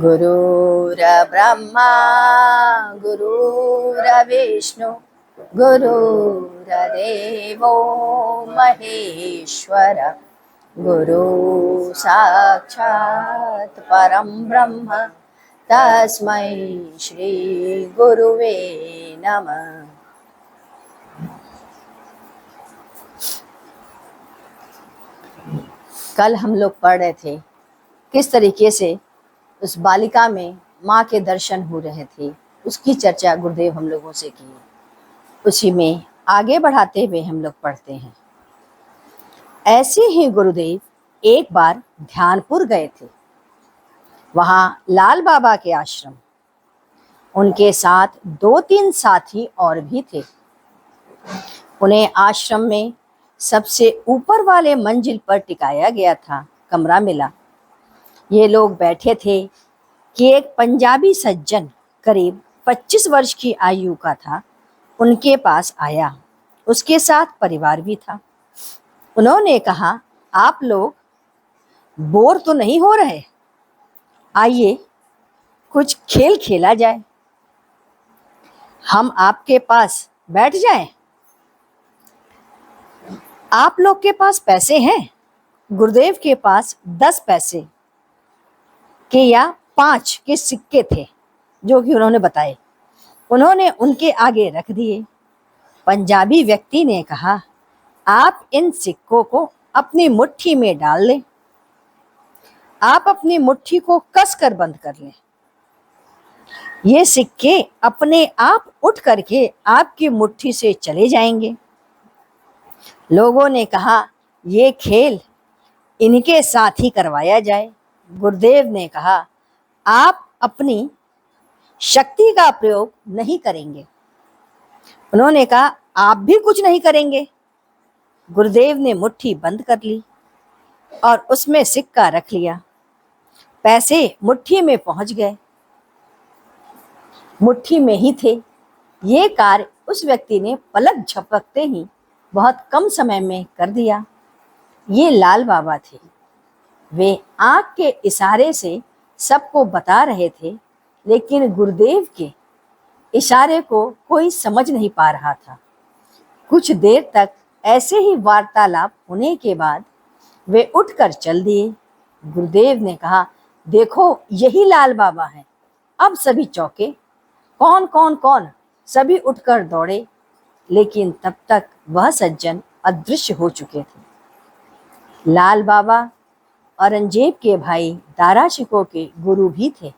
गुरुर्ब्रह्मा गुरुर्विष्णु गुरुर्देवो महेश्वर गुरु साक्षात् परं ब्रह्म तस्मै श्री गुरुवे नमः। कल हम लोग पढ़ रहे थे किस तरीके से उस बालिका में माँ के दर्शन हो रहे थे, उसकी चर्चा गुरुदेव हम लोगों से की। उसी में आगे बढ़ाते हुए हम लोग पढ़ते हैं, ऐसे ही गुरुदेव एक बार ध्यानपुर गए थे। वहाँ लाल बाबा के आश्रम, उनके साथ 2-3 साथी और भी थे। उन्हें आश्रम में सबसे ऊपर वाले मंजिल पर टिकाया गया था, कमरा मिला। ये लोग बैठे थे कि एक पंजाबी सज्जन करीब 25 वर्ष की आयु का था, उनके पास आया। उसके साथ परिवार भी था। उन्होंने कहा, आप लोग बोर तो नहीं हो रहे? आइए कुछ खेल खेला जाए, हम आपके पास बैठ जाएं। आप लोग के पास पैसे हैं? गुरुदेव के पास 10 पैसे के या 5 के सिक्के थे, जो कि उन्होंने बताए। उन्होंने उनके आगे रख दिए। पंजाबी व्यक्ति ने कहा, आप इन सिक्कों को अपनी मुट्ठी में डाल लें। आप अपनी मुट्ठी को कसकर बंद कर लें। ये सिक्के अपने आप उठ करके आपकी मुट्ठी से चले जाएंगे। लोगों ने कहा, ये खेल इनके साथ ही करवाया जाए। गुरुदेव ने कहा, आप अपनी शक्ति का प्रयोग नहीं करेंगे। उन्होंने कहा, आप भी कुछ नहीं करेंगे। गुरुदेव ने मुट्ठी बंद कर ली और उसमें सिक्का रख लिया। पैसे मुट्ठी में पहुंच गए, मुट्ठी में ही थे। ये कार्य उस व्यक्ति ने पलक झपकते ही बहुत कम समय में कर दिया। ये लाल बाबा थे। वे आंख के इशारे से सबको बता रहे थे, लेकिन गुरुदेव के इशारे को कोई समझ नहीं पा रहा था। कुछ देर तक ऐसे ही वार्तालाप होने के बाद वे उठकर चल दिए। गुरुदेव ने कहा, देखो यही लाल बाबा हैं। अब सभी चौंके। कौन सभी उठकर दौड़े, लेकिन तब तक वह सज्जन अदृश्य हो चुके थे। लाल बाबा औरंगजेब के भाई दारा शिकोह के गुरु भी थे।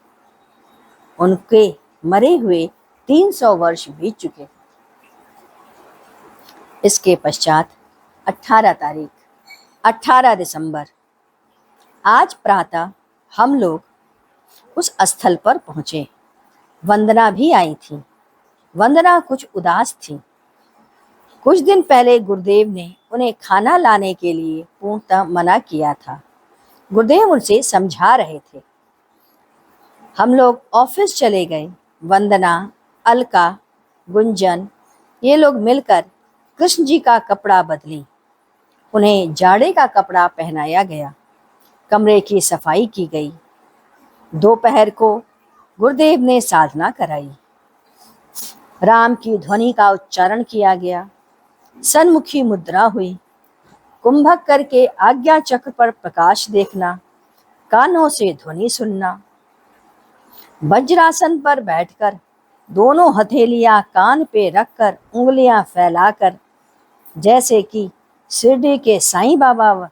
उनके मरे हुए 300 वर्ष बीत चुके थे। इसके पश्चात 18 दिसंबर, आज प्रातः हम लोग उस स्थल पर पहुंचे। वंदना भी आई थी। वंदना कुछ उदास थी। कुछ दिन पहले गुरुदेव ने उन्हें खाना लाने के लिए पूर्णतः मना किया था। गुरुदेव उनसे समझा रहे थे। हम लोग ऑफिस चले गए। वंदना, अलका, गुंजन, ये लोग मिलकर कृष्ण जी का कपड़ा बदली। उन्हें जाड़े का कपड़ा पहनाया गया। कमरे की सफाई की गई। दोपहर को गुरुदेव ने साधना कराई। राम की ध्वनि का उच्चारण किया गया। सन्मुखी मुद्रा हुई। कुंभक करके आज्ञा चक्र पर प्रकाश देखना, कानों से ध्वनि सुनना। वज्रासन पर बैठकर दोनों हथेलियां कान पे रखकर उंगलियां फैलाकर, जैसे कि शिरडी के साईं बाबा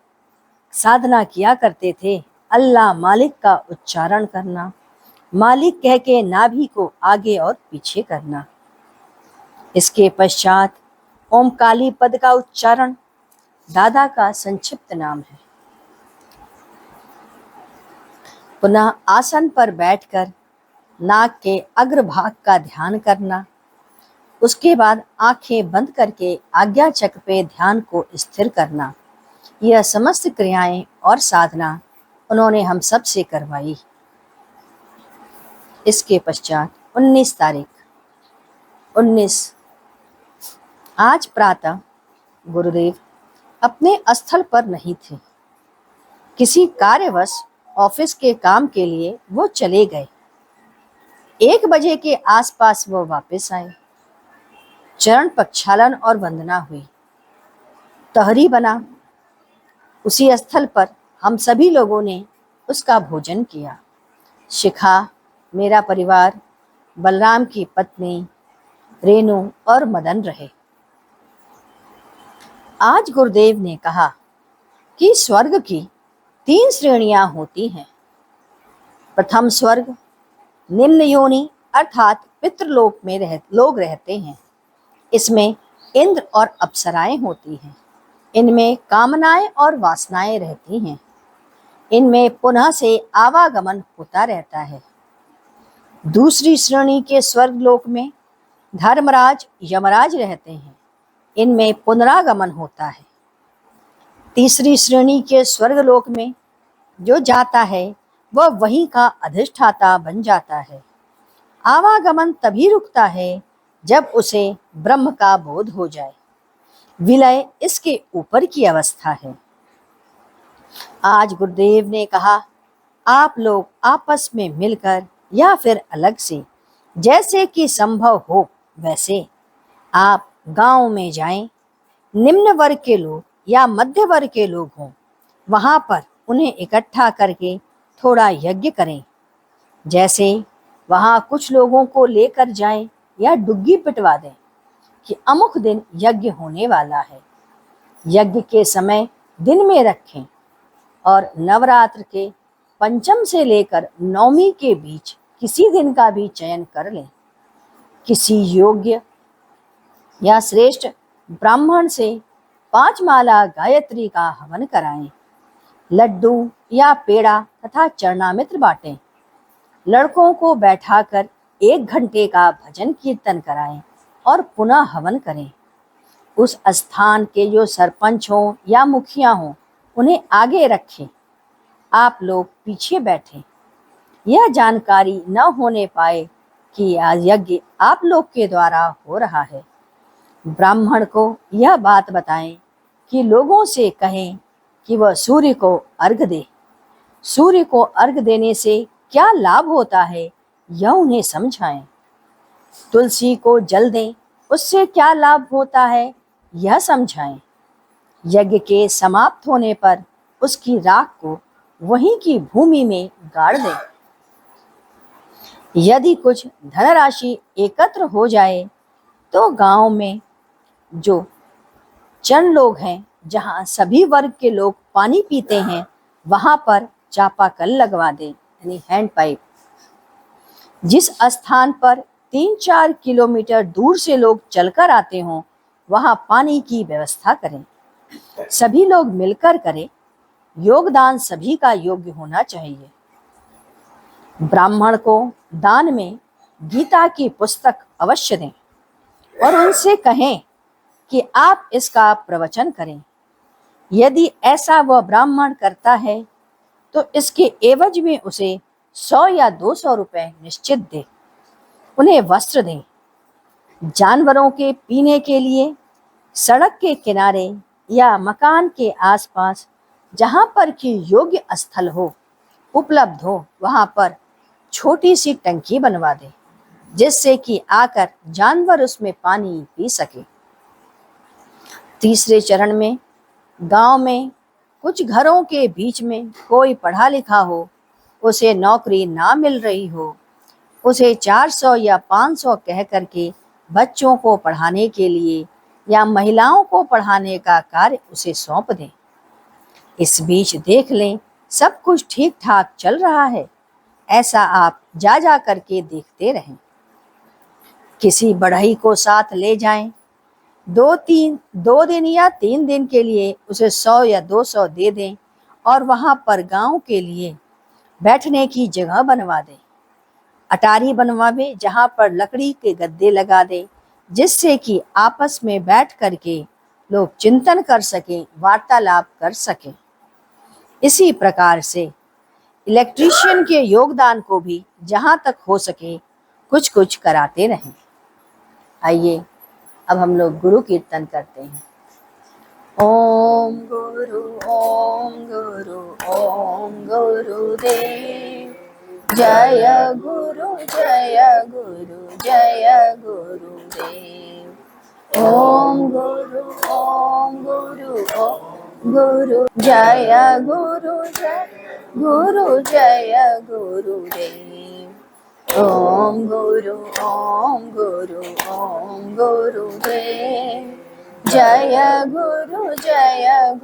साधना किया करते थे, अल्लाह मालिक का उच्चारण करना। मालिक कह के नाभि को आगे और पीछे करना। इसके पश्चात ओम काली पद का उच्चारण दादा का संक्षिप्त नाम है। पुनः आसन पर बैठकर नाक के अग्रभाग का ध्यान करना। उसके बाद आंखें बंद करके आज्ञा चक्र पे ध्यान को स्थिर करना। यह समस्त क्रियाएं और साधना उन्होंने हम सब से करवाई। इसके पश्चात 19 तारीख, आज प्रातः गुरुदेव अपने स्थल पर नहीं थे। किसी कार्यवश ऑफिस के काम के लिए वो चले गए। 1 बजे के आसपास वो वापस आए। चरण प्रक्षालन और वंदना हुई। तहरी बना। उसी स्थल पर हम सभी लोगों ने उसका भोजन किया। शिखा, मेरा परिवार, बलराम की पत्नी, रेणु और मदन रहे। आज गुरुदेव ने कहा कि स्वर्ग की 3 श्रेणियां होती हैं। प्रथम स्वर्ग निम्न योनि अर्थात पितृलोक में लोग रहते हैं। इसमें इंद्र और अप्सराएं होती हैं। इनमें कामनाएं और वासनाएं रहती हैं। इनमें पुनः से आवागमन होता रहता है। दूसरी श्रेणी के स्वर्ग लोक में धर्मराज, यमराज रहते हैं। इनमें पुनरागमन होता है। तीसरी श्रेणी के स्वर्गलोक में जो जाता है वह वहीं का अधिष्ठाता बन जाता है। आवागमन तभी रुकता है जब उसे ब्रह्म का बोध हो जाए। विलय इसके ऊपर की अवस्था है। आज गुरुदेव ने कहा, आप लोग आपस में मिलकर या फिर अलग से, जैसे कि संभव हो वैसे आप गांव में जाएं। निम्न वर्ग के लोग या मध्य वर्ग के लोग हों, वहां पर उन्हें इकट्ठा करके थोड़ा यज्ञ करें। जैसे वहां कुछ लोगों को लेकर जाएं या डुग्गी पिटवा दें कि अमुक दिन यज्ञ होने वाला है। यज्ञ के समय दिन में रखें और नवरात्र के पंचम से लेकर नवमी के बीच किसी दिन का भी चयन कर लें। किसी योग्य या श्रेष्ठ ब्राह्मण से 5 माला गायत्री का हवन कराएं। लड्डू या पेड़ा तथा चरणामृत बांटें। लड़कों को बैठाकर 1 घंटे का भजन कीर्तन कराएं और पुनः हवन करें। उस स्थान के जो सरपंच हों या मुखिया हों, उन्हें आगे रखें। आप लोग पीछे बैठें। यह जानकारी न होने पाए कि यह यज्ञ आप लोग के द्वारा हो रहा है। ब्राह्मण को यह बात बताएं कि लोगों से कहें कि वह सूर्य को अर्घ्य दे। सूर्य को अर्घ्य देने से क्या लाभ होता है यह उन्हें समझाएं। तुलसी को जल दें, उससे क्या लाभ होता है यह समझाएं। यज्ञ के समाप्त होने पर उसकी राख को वहीं की भूमि में गाड़ दें। यदि कुछ धनराशि एकत्र हो जाए तो गांव में जो चंद लोग हैं, जहां सभी वर्ग के लोग पानी पीते हैं, वहां पर चापाकल लगवा दें, यानी हैंड पाइप। जिस स्थान पर 3-4 किलोमीटर दूर से लोग चलकर आते हों, वहां पानी की व्यवस्था करें। सभी लोग मिलकर करें। योगदान सभी का योग्य होना चाहिए। ब्राह्मण को दान में गीता की पुस्तक अवश्य दें और उनसे कहें कि आप इसका प्रवचन करें। यदि ऐसा वह ब्राह्मण करता है तो इसके एवज में उसे 100 या 200 रुपए निश्चित दे। उन्हें वस्त्र दें। जानवरों के पीने के लिए सड़क के किनारे या मकान के आसपास जहां पर कि योग्य स्थल हो, उपलब्ध हो, वहां पर छोटी सी टंकी बनवा दे, जिससे कि आकर जानवर उसमें पानी पी सके। तीसरे चरण में गांव में कुछ घरों के बीच में कोई पढ़ा लिखा हो, उसे नौकरी ना मिल रही हो, उसे 400 या 500 कह करके बच्चों को पढ़ाने के लिए या महिलाओं को पढ़ाने का कार्य उसे सौंप दें। इस बीच देख लें सब कुछ ठीक ठाक चल रहा है, ऐसा आप जा करके देखते रहें। किसी बढ़ई को साथ ले जाएं। 2 दिन या 3 दिन के लिए उसे 100 या 200 दे दें और वहां पर गांव के लिए बैठने की जगह बनवा दें। अटारी बनवावे जहां पर लकड़ी के गद्दे लगा दें, जिससे कि आपस में बैठ करके लोग चिंतन कर सकें, वार्तालाप कर सकें। इसी प्रकार से इलेक्ट्रीशियन के योगदान को भी जहां तक हो सके कुछ कुछ कराते रहें। आइए अब हम लोग गुरु कीर्तन करते हैं। ओम गुरु ओम गुरुदेव। जय गुरु जय गुरु जय गुरुदेव। ओम गुरु ओम गुरु जय गुरु जय गुरुदेव। ओम गुरु ओम गुरुदेव। जय गुरु जय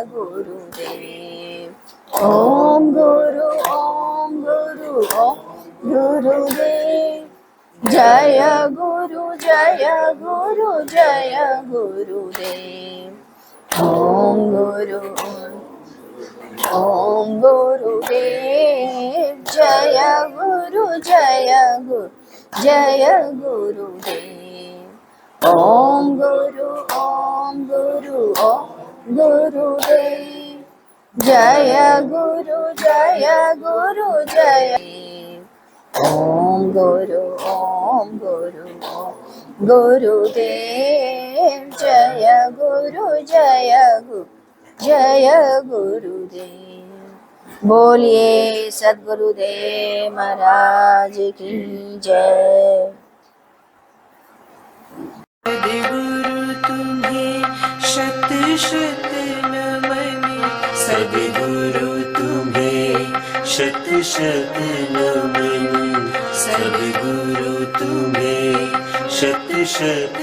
गुरुदेव। ओम गुरु ओम गुरुदेव। जय गुरु जय गुरुदेव। ओम गुरु ओम गुरुदेव। जय गुरु जय गुरुदेव। ओम गुरु गुरुदेव। जय गुरु जय ओम गुरु गुरुदेव। जय गुरु जय गुरुदेव। बोलिए सद्गुरुदेव महाराज की जय। सद्गुरु तुम्हें शत शत नमन। सद्गुरु तुम्हें शत शत नमन। सद्गुरु तुम्हें शत शत